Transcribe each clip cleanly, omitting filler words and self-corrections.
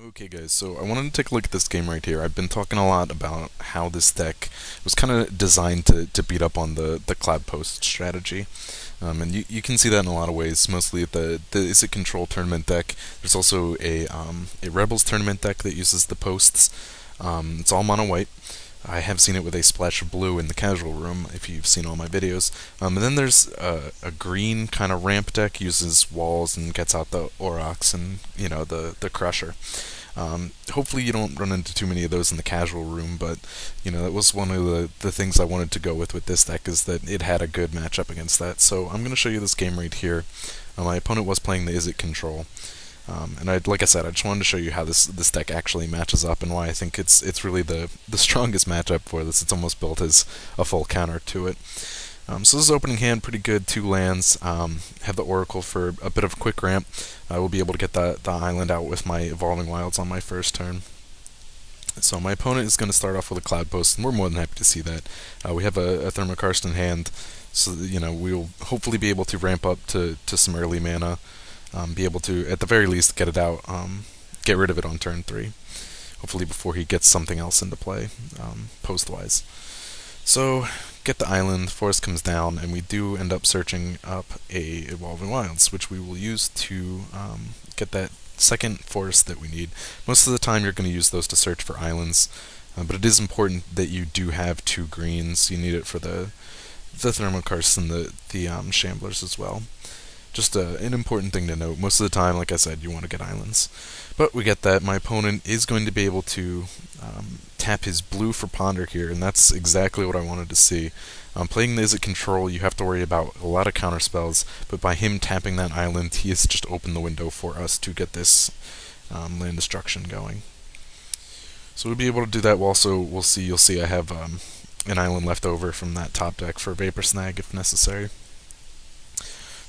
Okay guys, so I wanted to take a look at this game right here. I've been talking a lot about how this deck was kind of designed to beat up on the cloud post strategy. And you can see that in a lot of ways, mostly the Izzet Control tournament deck. There's also a Rebels tournament deck that uses the posts. It's all mono white. I have seen it with a splash of blue in the casual room, if you've seen all my videos. And then there's a green kind of ramp deck, uses walls and gets out the Aurochs and, the Crusher. Hopefully you don't run into too many of those in the casual room, but, that was one of the things I wanted to go with this deck, is that it had a good matchup against that. So I'm going to show you this game right here. My opponent was playing the Izzet Control. Like I said, I just wanted to show you how this deck actually matches up and why I think it's really the strongest matchup for this. It's almost built as a full counter to it. So this is opening hand, pretty good, 2 lands. Have the Oracle for a bit of a quick ramp. I will be able to get the island out with my Evolving Wilds on my first turn. So my opponent is going to start off with a Cloud Post, and we're more than happy to see that. We have a Thermokarst in hand, so we'll hopefully be able to ramp up to some early mana. Be able to, at the very least, get it out, get rid of it on turn 3. Hopefully before he gets something else into play, post-wise. So, get the island, forest comes down, and we do end up searching up a Evolving Wilds, which we will use to get that second forest that we need. Most of the time you're going to use those to search for islands, but it is important that you do have 2 greens. You need it for the Thermokarst and the Shamblers as well. Just an important thing to note. Most of the time, like I said, you want to get islands. But we get that. My opponent is going to be able to tap his blue for Ponder here, and that's exactly what I wanted to see. Playing the Izzet Control, you have to worry about a lot of counter spells, but by him tapping that island, he has just opened the window for us to get this land destruction going. So we'll be able to do that. You'll see I have an island left over from that top deck for Vapor Snag if necessary.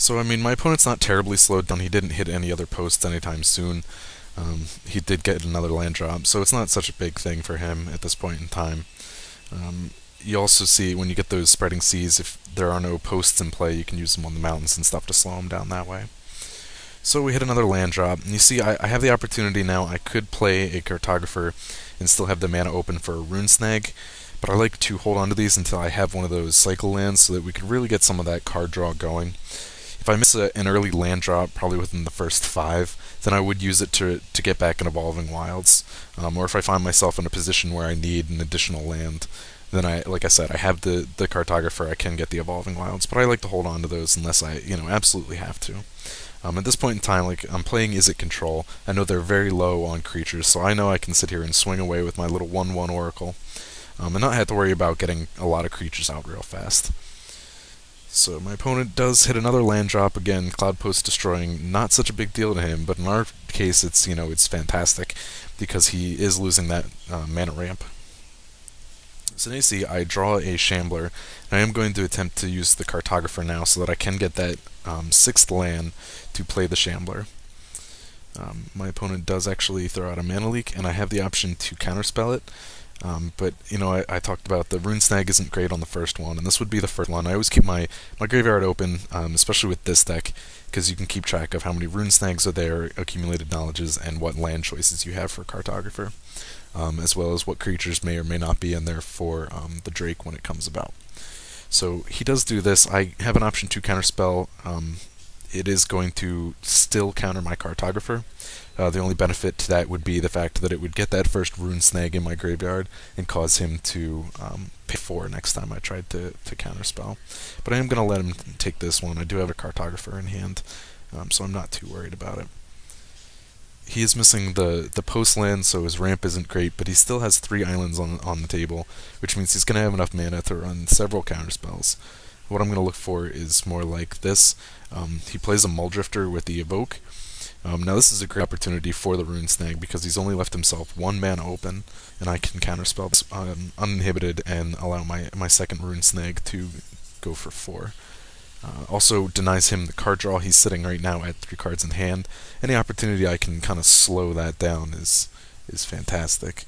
So, my opponent's not terribly slowed down. He didn't hit any other posts anytime soon. He did get another land drop, so it's not such a big thing for him at this point in time. You also see, when you get those spreading seas, if there are no posts in play, you can use them on the mountains and stuff to slow them down that way. So we hit another land drop, and you see I have the opportunity now. I could play a Cartographer and still have the mana open for a Rune Snag, but I like to hold on to these until I have one of those cycle lands so that we could really get some of that card draw going. If I miss an early land drop, probably within the first 5, then I would use it to get back in Evolving Wilds. Or if I find myself in a position where I need an additional land, then like I said, I have the Cartographer, I can get the Evolving Wilds, but I like to hold on to those unless I, absolutely have to. At this point in time, like, I'm playing Izzet Control. I know they're very low on creatures, so I know I can sit here and swing away with my little 1/1 Oracle, and not have to worry about getting a lot of creatures out real fast. So my opponent does hit another land drop again, Cloud Post destroying, not such a big deal to him, but in our case it's fantastic because he is losing that mana ramp. So now you see I draw a Shambler, and I am going to attempt to use the Cartographer now so that I can get that 6th land to play the Shambler. My opponent does actually throw out a mana leak, and I have the option to counterspell it. But, I talked about the Rune Snag isn't great on the first one, and this would be the first one. I always keep my graveyard open, especially with this deck, because you can keep track of how many Rune Snags are there, accumulated knowledges, and what land choices you have for Cartographer, as well as what creatures may or may not be in there for the Drake when it comes about. So he does do this. I have an option to counterspell. It is going to still counter my Cartographer. The only benefit to that would be the fact that it would get that first Rune Snag in my graveyard and cause him to pay 4 next time I tried to counterspell. But I am going to let him take this one. I do have a Cartographer in hand, so I'm not too worried about it. He is missing the post land, so his ramp isn't great, but he still has 3 islands on the table, which means he's going to have enough mana to run several counterspells. What I'm going to look for is more like this. He plays a Muldrifter with the Evoke. Now this is a great opportunity for the Rune Snag because he's only left himself 1 mana open, and I can counterspell this uninhibited and allow my second Rune Snag to go for 4. Also denies him the card draw. He's sitting right now at 3 cards in hand. Any opportunity I can kind of slow that down is fantastic.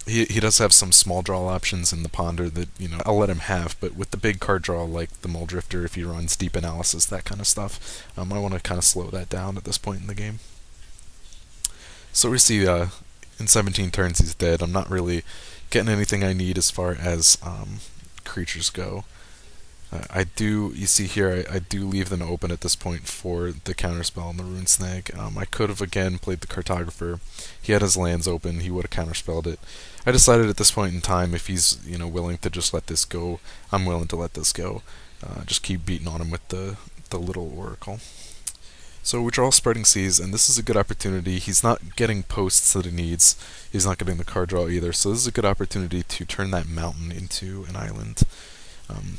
He does have some small draw options in the Ponder that, I'll let him have, but with the big card draw like the Muldrifter, if he runs Deep Analysis, that kind of stuff, I want to kind of slow that down at this point in the game. So we see in 17 turns he's dead. I'm not really getting anything I need as far as creatures go. You see here, I do leave them open at this point for the counterspell and the Rune Snag. I could have again played the Cartographer. He had his lands open, he would have counterspelled it. I decided at this point in time, if he's willing to just let this go, I'm willing to let this go. Just keep beating on him with the little Oracle. So we draw Spreading Seas, and this is a good opportunity. He's not getting posts that he needs. He's not getting the card draw either, so this is a good opportunity to turn that mountain into an island.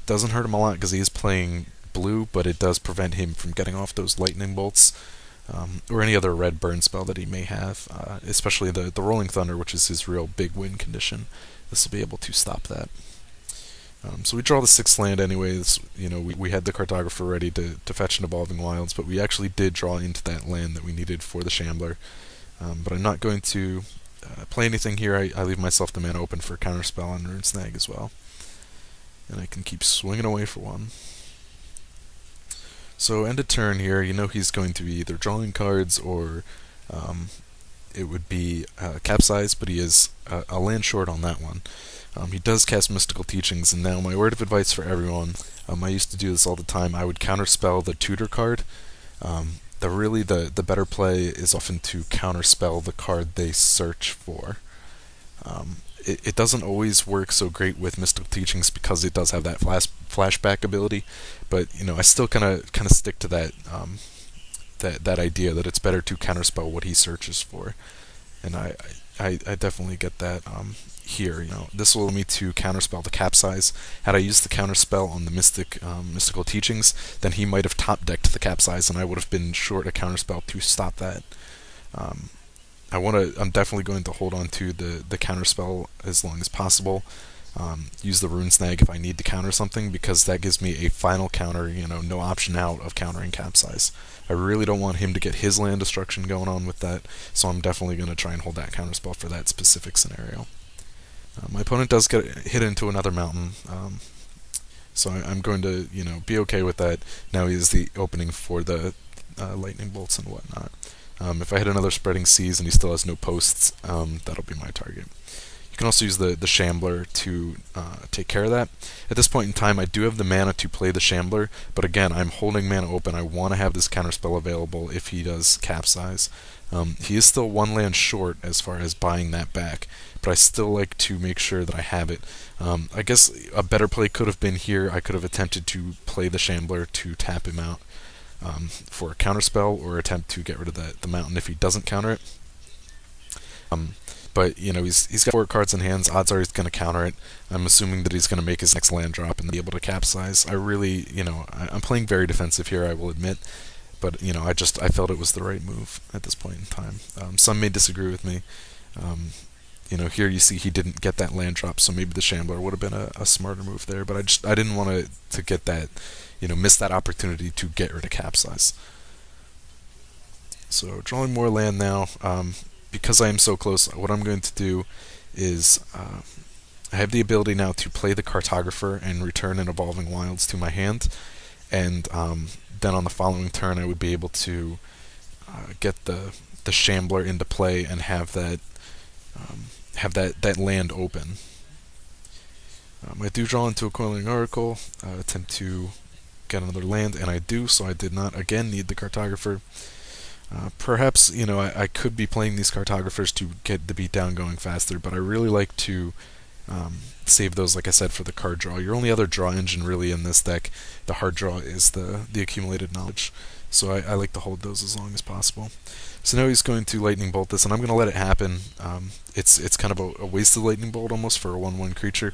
Doesn't hurt him a lot because he is playing blue, but it does prevent him from getting off those lightning bolts or any other red burn spell that he may have, especially the Rolling Thunder, which is his real big win condition. This will be able to stop that. So we draw the 6th land anyways. We had the Cartographer ready to fetch an Evolving Wilds, but we actually did draw into that land that we needed for the Shambler. But I'm not going to play anything here. I leave myself the mana open for Counterspell and Rune Snag as well. And I can keep swinging away for 1. So end of turn here, he's going to be either drawing cards or it would be Capsize, but he is a land short on that one. He does cast Mystical Teachings, and now my word of advice for everyone, I used to do this all the time, I would counterspell the tutor card. The better play is often to counterspell the card they search for. It doesn't always work so great with Mystical Teachings because it does have that flashback ability, but I still kind of stick to that that idea that it's better to counterspell what he searches for, and I definitely get that here. This will allow me to counterspell the Capsize. Had I used the counterspell on the Mystical Teachings, then he might have top decked the Capsize, and I would have been short a counterspell to stop that. I'm definitely going to hold on to the counterspell as long as possible. Use the Rune Snag if I need to counter something, because that gives me a final counter, no option out of countering Capsize. I really don't want him to get his land destruction going on with that, so I'm definitely going to try and hold that counterspell for that specific scenario. My opponent does get hit into another mountain, so I'm going to, be okay with that. Now he has the opening for the lightning bolts and whatnot. If I hit another Spreading Seas and he still has no posts, that'll be my target. You can also use the Shambler to take care of that. At this point in time, I do have the mana to play the Shambler, but again, I'm holding mana open. I want to have this counterspell available if he does Capsize. He is still 1 land short as far as buying that back, but I still like to make sure that I have it. I guess a better play could have been here. I could have attempted to play the Shambler to tap him out for a counterspell, or attempt to get rid of the mountain if he doesn't counter it. But he's got 4 cards in hands. Odds are he's going to counter it. I'm assuming that he's going to make his next land drop and be able to Capsize. I'm playing very defensive here, I will admit, but I felt it was the right move at this point in time. Some may disagree with me. Here you see he didn't get that land drop, so maybe the Shambler would have been a smarter move there. But I didn't want to get that, miss that opportunity to get rid of Capsize. So drawing more land now. Because I am so close, what I'm going to do is I have the ability now to play the Cartographer and return an Evolving Wilds to my hand, and then on the following turn I would be able to get the Shambler into play and have that land open. I do draw into a Coiling Oracle, attempt to get another land, and I do, so I did not again need the Cartographer. Perhaps, I could be playing these Cartographers to get the beatdown going faster, but I really like to save those, like I said, for the card draw. Your only other draw engine really in this deck, the hard draw, is the accumulated knowledge. So I like to hold those as long as possible. So now he's going to Lightning Bolt this, and I'm going to let it happen. It's kind of a wasted Lightning Bolt almost for a 1/1 creature.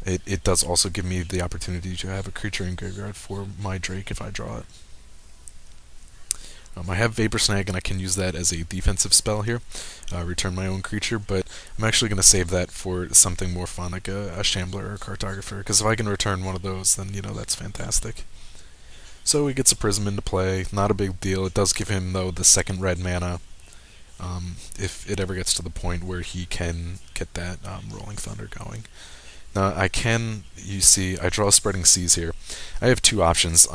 It does also give me the opportunity to have a creature in graveyard for my Drake if I draw it. I have Vapor Snag, and I can use that as a defensive spell here, return my own creature, but I'm actually going to save that for something more fun, like a Shambler or a Cartographer, because if I can return one of those, then, that's fantastic. So he gets a Prism into play, not a big deal. It does give him, though, the 2nd red mana, if it ever gets to the point where he can get that Rolling Thunder going. Now, you see, I draw Spreading Seas here. I have 2 options.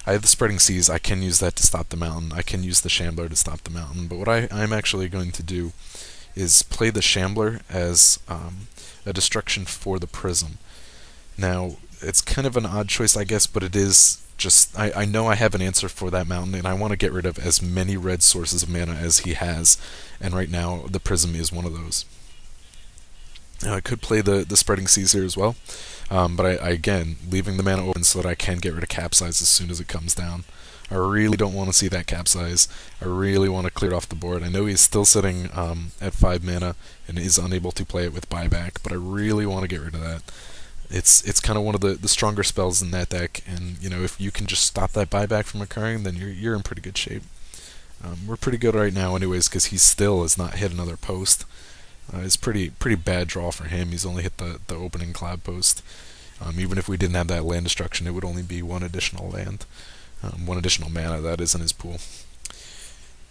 I have the Spreading Seas. I can use that to stop the mountain. I can use the Shambler to stop the mountain. But what I'm actually going to do is play the Shambler as a destruction for the Prism. Now, it's kind of an odd choice, I guess, but it is just... I know I have an answer for that mountain, and I want to get rid of as many red sources of mana as he has, and right now the Prism is one of those. Now, I could play the Spreading Seas here as well, but I again, leaving the mana open so that I can get rid of Capsize as soon as it comes down. I really don't want to see that Capsize. I really want to clear it off the board. I know he's still sitting at 5 mana and is unable to play it with buyback, but I really want to get rid of that. It's kind of one of the stronger spells in that deck, and if you can just stop that buyback from occurring, then you're in pretty good shape. We're pretty good right now anyways, because he still has not hit another post. It's pretty bad draw for him. He's only hit the opening cloud post. Even if we didn't have that land destruction, it would only be one additional land. One additional mana that is in his pool.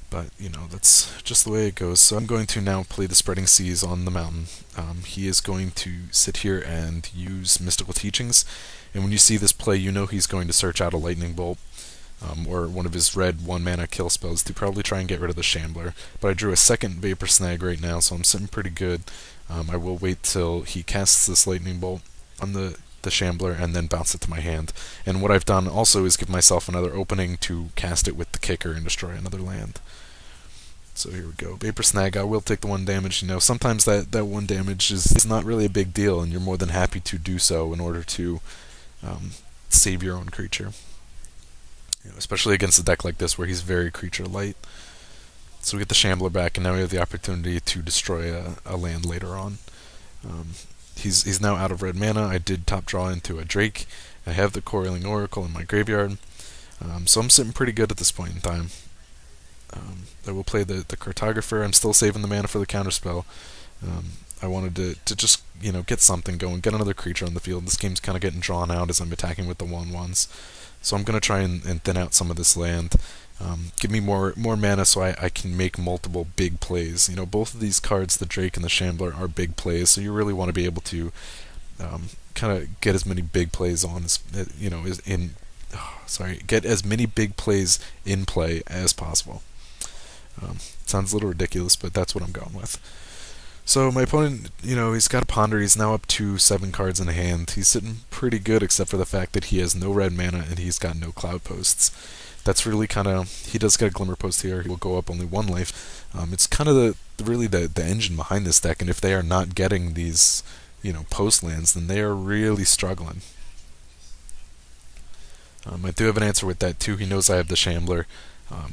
But, that's just the way it goes. So I'm going to now play the Spreading Seas on the mountain. He is going to sit here and use Mystical Teachings. And when you see this play, you know he's going to search out a Lightning Bolt, or one of his red 1-mana kill spells to probably try and get rid of the Shambler. But I drew a second Vapor Snag right now, so I'm sitting pretty good. I will wait till he casts this Lightning Bolt on the Shambler and then bounce it to my hand. And what I've done also is give myself another opening to cast it with the Kicker and destroy another land. So here we go. Vapor Snag, I will take the 1 damage. Sometimes that 1 damage is not really a big deal, and you're more than happy to do so in order to save your own creature. Especially against a deck like this where he's very creature light. So we get the Shambler back, and now we have the opportunity to destroy a land later on. He's now out of red mana. I did top draw into a Drake. I have the Coiling Oracle in my graveyard. So I'm sitting pretty good at this point in time. I will play the Cartographer. I'm still saving the mana for the counterspell. I wanted to just get something going, get another creature on the field. This game's kind of getting drawn out as I'm attacking with the 1/1s. So I'm going to try and thin out some of this land. Give me more mana so I can make multiple big plays. Both of these cards, the Drake and the Shambler, are big plays, so you really want to be able to kind of get as many big plays on as get as many big plays in play as possible. Sounds a little ridiculous, but that's what I'm going with. So my opponent, he's got a Ponder. He's now up to 7 cards in hand. He's sitting pretty good, except for the fact that he has no red mana and he's got no cloud posts. That's really kind of... He does get a Glimmer Post here. He will go up only 1 life. It's kind of really the engine behind this deck, and if they are not getting these, post lands, then they are really struggling. I do have an answer with that too. He knows I have the Shambler,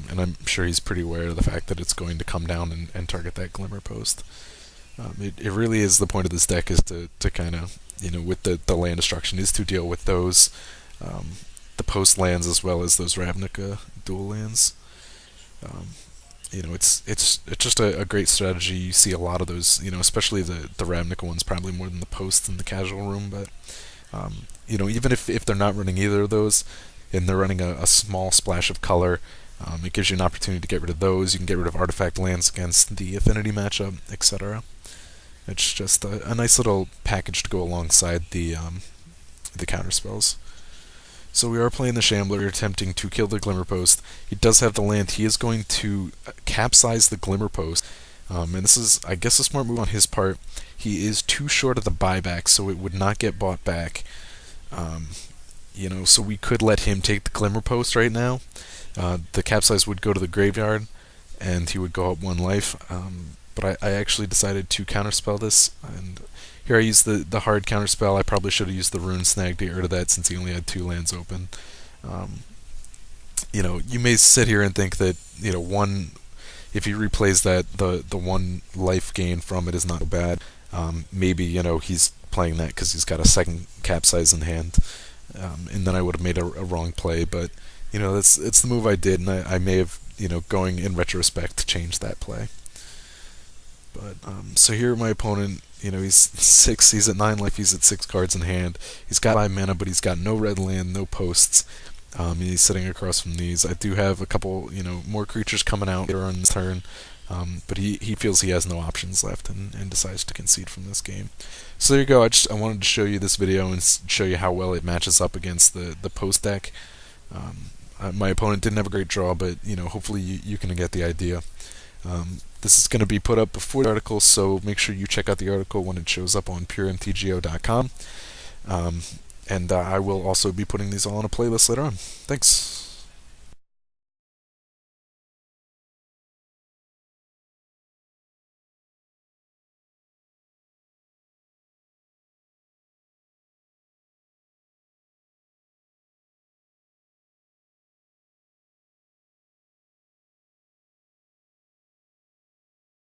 and I'm sure he's pretty aware of the fact that it's going to come down and target that Glimmer Post. It really is the point of this deck is to kind of, with the land destruction, is to deal with those, the post lands as well as those Ravnica dual lands. It's just a great strategy. You see a lot of those, especially the Ravnica ones, probably more than the posts in the casual room, but even if they're not running either of those, and they're running a small splash of color, it gives you an opportunity to get rid of those. You can get rid of artifact lands against the affinity matchup, etc. It's just a nice little package to go alongside the counterspells. So we are playing the Shambler. We're attempting to kill the Glimmer Post. He does have the land. He is going to capsize the Glimmer Post. And this is, I guess, a smart move on his part. He is too short of the buyback, so it would not get bought back. So we could let him take the Glimmer Post right now. The capsize would go to the graveyard, and he would go up 1 life. But I actually decided to counterspell this, and here I used the hard counterspell. I probably should have used the Rune Snag to get rid of that since he only had 2 lands open. You may sit here and think that, if he replays that, the 1 life gain from it is not bad. Maybe, he's playing that because he's got a second capsize in hand, and then I would have made a wrong play, but, it's the move I did, and I may have, going in retrospect, changed that play. But so here my opponent, he's 6, he's at 9 life, he's at 6 cards in hand. He's got 5 mana, but he's got no red land, no posts. He's sitting across from these. I do have a couple, more creatures coming out later on this turn, but he feels he has no options left and decides to concede from this game. So there you go. I wanted to show you this video and show you how well it matches up against the post deck. My opponent didn't have a great draw, but hopefully you can get the idea. This is going to be put up before the article, so make sure you check out the article when it shows up on puremtgo.com. And I will also be putting these all on a playlist later on. Thanks.